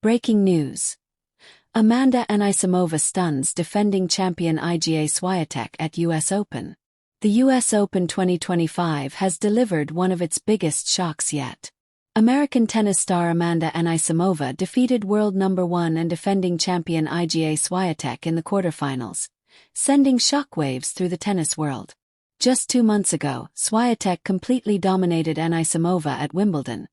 Breaking news. Amanda Anisimova stuns defending champion Iga Swiatek at US Open. The US Open 2025 has delivered one of its biggest shocks yet. American tennis star Amanda Anisimova defeated world number 1 and defending champion Iga Swiatek in the quarterfinals, sending shockwaves through the tennis world. Just 2 months ago, Swiatek completely dominated Anisimova at Wimbledon,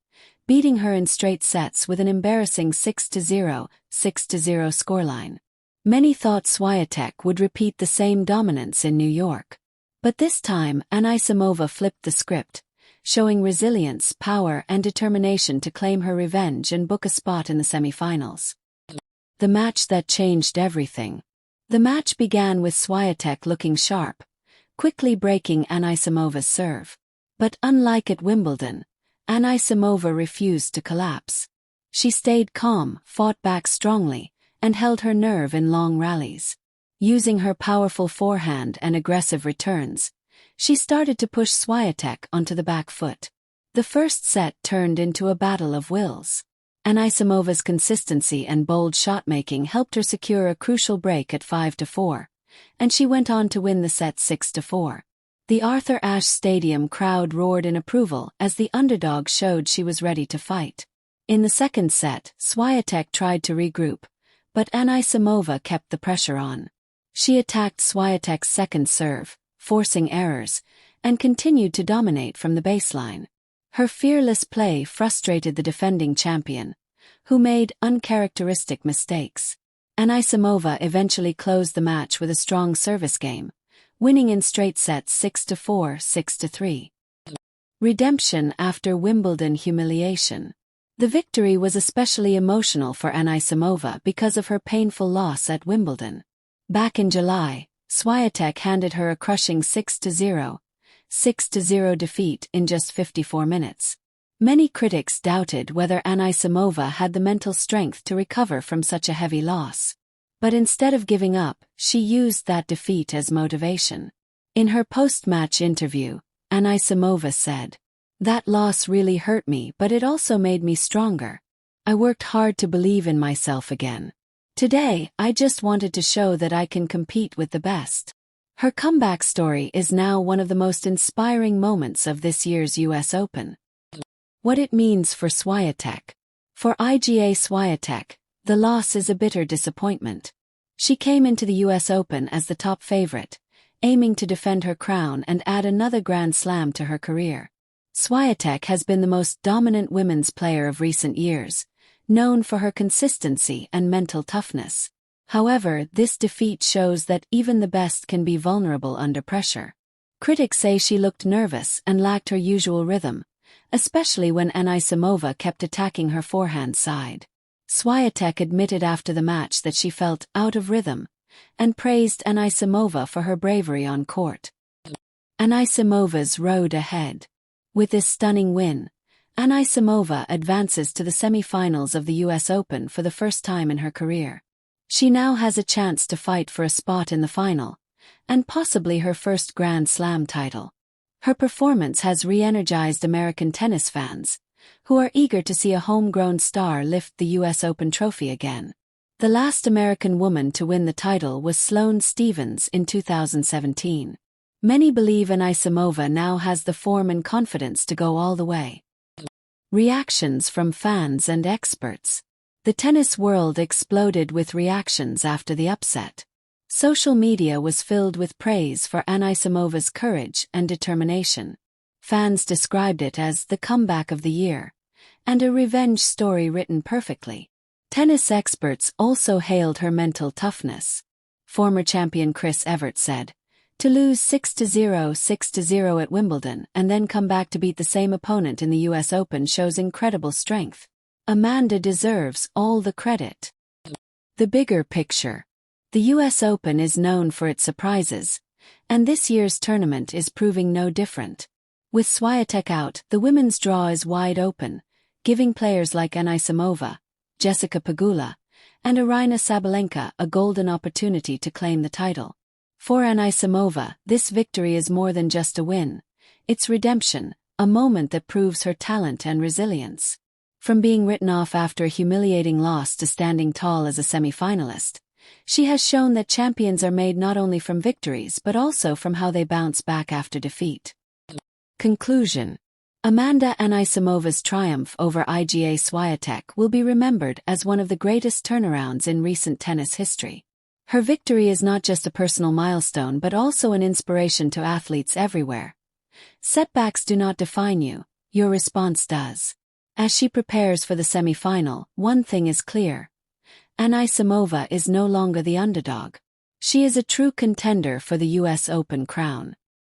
beating her in straight sets with an embarrassing 6-0, 6-0 scoreline. Many thought Swiatek would repeat the same dominance in New York. But this time, Anisimova flipped the script, showing resilience, power, and determination to claim her revenge and book a spot in the semifinals. The match that changed everything. The match began with Swiatek looking sharp, quickly breaking Anisimova's serve. But unlike at Wimbledon, Anisimova refused to collapse. She stayed calm, fought back strongly, and held her nerve in long rallies. Using her powerful forehand and aggressive returns, she started to push Swiatek onto the back foot. The first set turned into a battle of wills. Anisimova's consistency and bold shot-making helped her secure a crucial break at 5-4, and she went on to win the set 6-4. The Arthur Ashe Stadium crowd roared in approval as the underdog showed she was ready to fight. In the second set, Swiatek tried to regroup, but Anisimova kept the pressure on. She attacked Swiatek's second serve, forcing errors, and continued to dominate from the baseline. Her fearless play frustrated the defending champion, who made uncharacteristic mistakes. Anisimova eventually closed the match with a strong service game, winning in straight sets 6-4, 6-3. Redemption after Wimbledon humiliation. The victory was especially emotional for Anisimova because of her painful loss at Wimbledon. Back in July, Swiatek handed her a crushing 6-0, 6-0 defeat in just 54 minutes. Many critics doubted whether Anisimova had the mental strength to recover from such a heavy loss. But instead of giving up, she used that defeat as motivation. In her post-match interview, Anisimova said, "That loss really hurt me, but it also made me stronger. I worked hard to believe in myself again. Today, I just wanted to show that I can compete with the best." Her comeback story is now one of the most inspiring moments of this year's US Open. What it means for Swiatek. For Iga Swiatek, the loss is a bitter disappointment. She came into the US Open as the top favorite, aiming to defend her crown and add another Grand Slam to her career. Swiatek has been the most dominant women's player of recent years, known for her consistency and mental toughness. However, this defeat shows that even the best can be vulnerable under pressure. Critics say she looked nervous and lacked her usual rhythm, especially when Anisimova kept attacking her forehand side. Swiatek admitted after the match that she felt out of rhythm, and praised Anisimova for her bravery on court. Anisimova's road ahead. With this stunning win, Anisimova advances to the semi-finals of the US Open for the first time in her career. She now has a chance to fight for a spot in the final, and possibly her first Grand Slam title. Her performance has re-energized American tennis fans, who are eager to see a homegrown star lift the US Open trophy again. The last American woman to win the title was Sloane Stephens in 2017. Many believe Anisimova now has the form and confidence to go all the way. Reactions from fans and experts. The tennis world exploded with reactions after the upset. Social media was filled with praise for Anisimova's courage and determination. Fans described it as the comeback of the year, and a revenge story written perfectly. Tennis experts also hailed her mental toughness. Former champion Chris Evert said, "To lose 6-0, 6-0 at Wimbledon and then come back to beat the same opponent in the US Open shows incredible strength. Amanda deserves all the credit." The bigger picture. The US Open is known for its surprises, and this year's tournament is proving no different. With Swiatek out, the women's draw is wide open, giving players like Anisimova, Jessica Pegula, and Aryna Sabalenka a golden opportunity to claim the title. For Anisimova, this victory is more than just a win. It's redemption, a moment that proves her talent and resilience. From being written off after a humiliating loss to standing tall as a semi-finalist, she has shown that champions are made not only from victories but also from how they bounce back after defeat. Conclusion. Amanda Anisimova's triumph over Iga Swiatek will be remembered as one of the greatest turnarounds in recent tennis history. Her victory is not just a personal milestone but also an inspiration to athletes everywhere. Setbacks do not define you, your response does. As she prepares for the semi-final, one thing is clear. Anisimova is no longer the underdog. She is a true contender for the US Open crown.